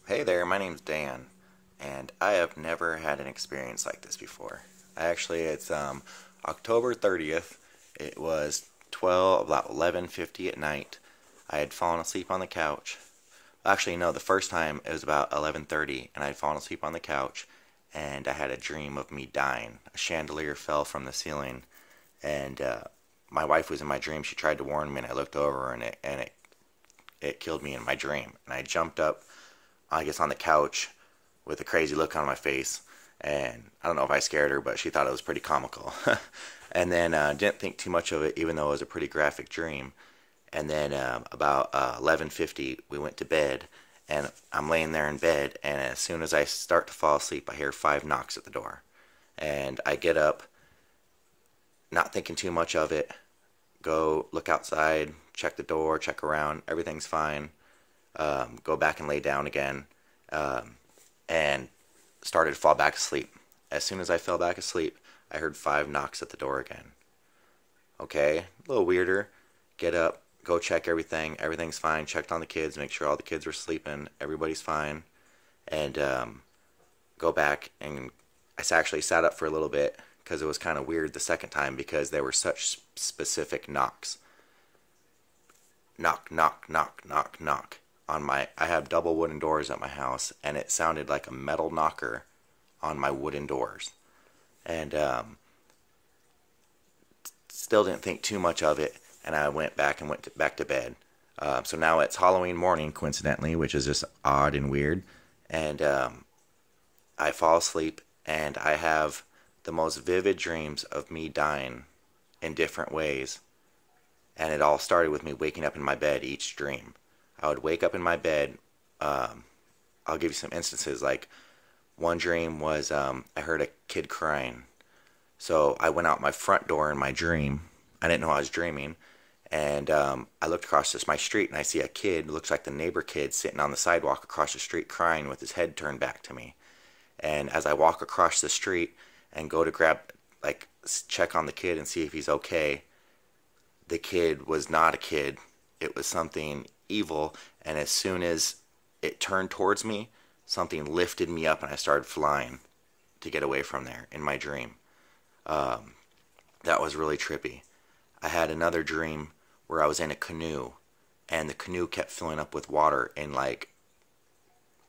Hey there, my name's Dan, and I have never had an experience like this before. It's October 30th. It was about 11:50 at night. I had fallen asleep on the couch. Actually, no, the first time it was about 11:30, and I had fallen asleep on the couch, and I had a dream of me dying. A chandelier fell from the ceiling, and my wife was in my dream. She tried to warn me, and I looked over, and it killed me in my dream. And I jumped up, I guess, on the couch with a crazy look on my face. And I don't know if I scared her, but she thought it was pretty comical. And then didn't think too much of it, even though it was a pretty graphic dream. And then about 11:50, we went to bed, and I'm laying there in bed. And as soon as I start to fall asleep, I hear 5 knocks at the door, and I get up, not thinking too much of it. Go look outside, check the door, check around. Everything's fine. Go back and lay down again, and started to fall back asleep. As soon as I fell back asleep, I heard 5 knocks at the door again. Okay, a little weirder. Get up, go check everything. Everything's fine. Checked on the kids, make sure all the kids were sleeping. Everybody's fine. And go back, and I actually sat up for a little bit because it was kind of weird the second time because there were such specific knocks. Knock, knock, knock, knock, knock. I have double wooden doors at my house, and it sounded like a metal knocker on my wooden doors. And still didn't think too much of it, and I went back and back to bed. So now it's Halloween morning, coincidentally, which is just odd and weird. And I fall asleep, and I have the most vivid dreams of me dying in different ways. And it all started with me waking up in my bed each dream. I would wake up in my bed. I'll give you some instances. Like one dream was I heard a kid crying. So I went out my front door in my dream. I didn't know I was dreaming. And I looked across my street, and I see a kid, looks like the neighbor kid, sitting on the sidewalk across the street crying with his head turned back to me. And as I walk across the street and go to check on the kid and see if he's okay, the kid was not a kid. It was something evil. And as soon as it turned towards me, something lifted me up, and I started flying to get away from there in my dream. That was really trippy. I had another dream where I was in a canoe, and the canoe kept filling up with water in like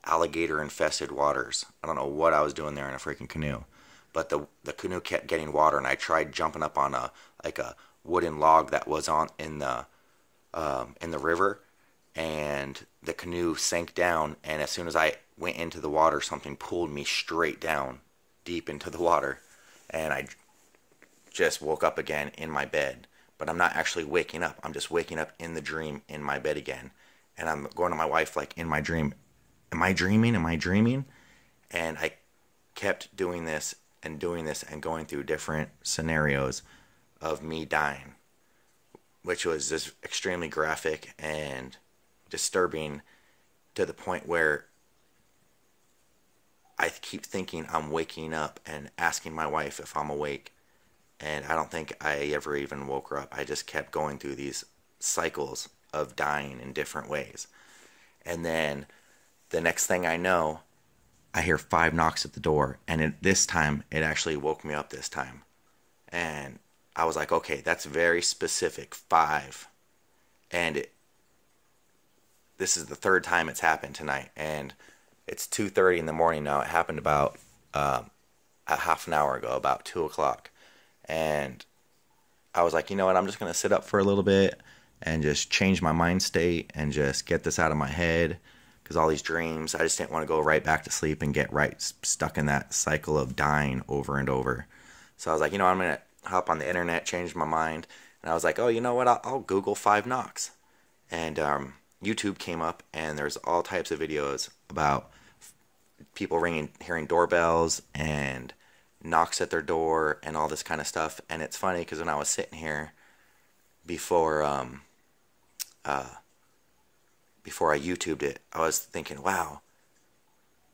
alligator infested waters. I don't know what I was doing there in a freaking canoe, but the canoe kept getting water, and I tried jumping up on a wooden log that was on in the river, and the canoe sank down. And as soon as I went into the water, something pulled me straight down deep into the water, and I just woke up again in my bed. But I'm not actually waking up. I'm just waking up in the dream in my bed again. And I'm going to my wife like in my dream, am I dreaming? Am I dreaming? And I kept doing this and going through different scenarios of me dying, which was just extremely graphic and disturbing to the point where I keep thinking I'm waking up and asking my wife if I'm awake. And I don't think I ever even woke her up. I just kept going through these cycles of dying in different ways. And then the next thing I know, I hear 5 knocks at the door. And this time, it actually woke me up this time. And I was like, okay, that's very specific, 5. And this is the third time it's happened tonight. And it's 2:30 in the morning now. It happened about a half an hour ago, about 2 o'clock. And I was like, you know what, I'm just going to sit up for a little bit and just change my mind state and just get this out of my head. Because all these dreams, I just didn't want to go right back to sleep and get right stuck in that cycle of dying over and over. So I was like, you know, I'm going to hop on the internet, change my mind. And I was like, oh, you know what, I'll Google 5 knocks. And YouTube came up, and there's all types of videos about people hearing doorbells and knocks at their door and all this kind of stuff. And it's funny because when I was sitting here before before I YouTubed it, I was thinking, wow,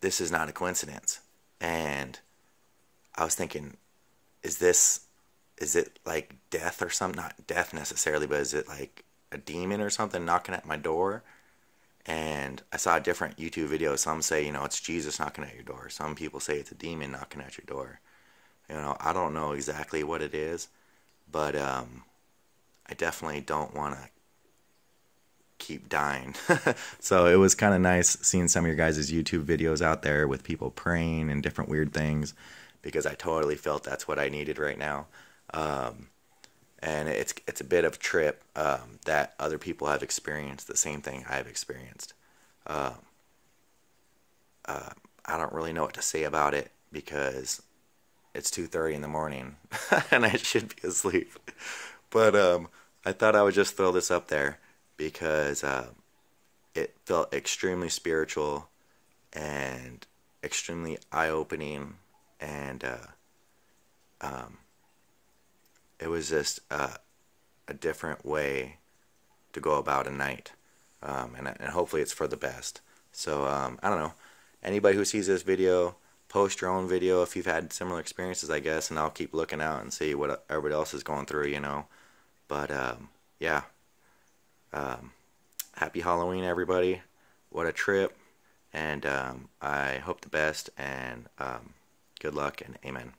this is not a coincidence. And I was thinking, is it like death or something? Not death necessarily, but is it like a demon or something knocking at my door? And I saw different YouTube videos. Some say, it's Jesus knocking at your door. Some people say it's a demon knocking at your door. I don't know exactly what it is, but I definitely don't want to keep dying. So it was kind of nice seeing some of your guys' YouTube videos out there with people praying and different weird things, because I totally felt that's what I needed right now. And it's a bit of a trip that other people have experienced the same thing I've experienced. I don't really know what to say about it because it's 2:30 in the morning and I should be asleep. But I thought I would just throw this up there because it felt extremely spiritual and extremely eye-opening, and it was just a different way to go about a night, and hopefully it's for the best. So I don't know. Anybody who sees this video, post your own video if you've had similar experiences, I guess, and I'll keep looking out and see what everybody else is going through. But yeah, happy Halloween, everybody. What a trip, and I hope the best, and good luck, and amen.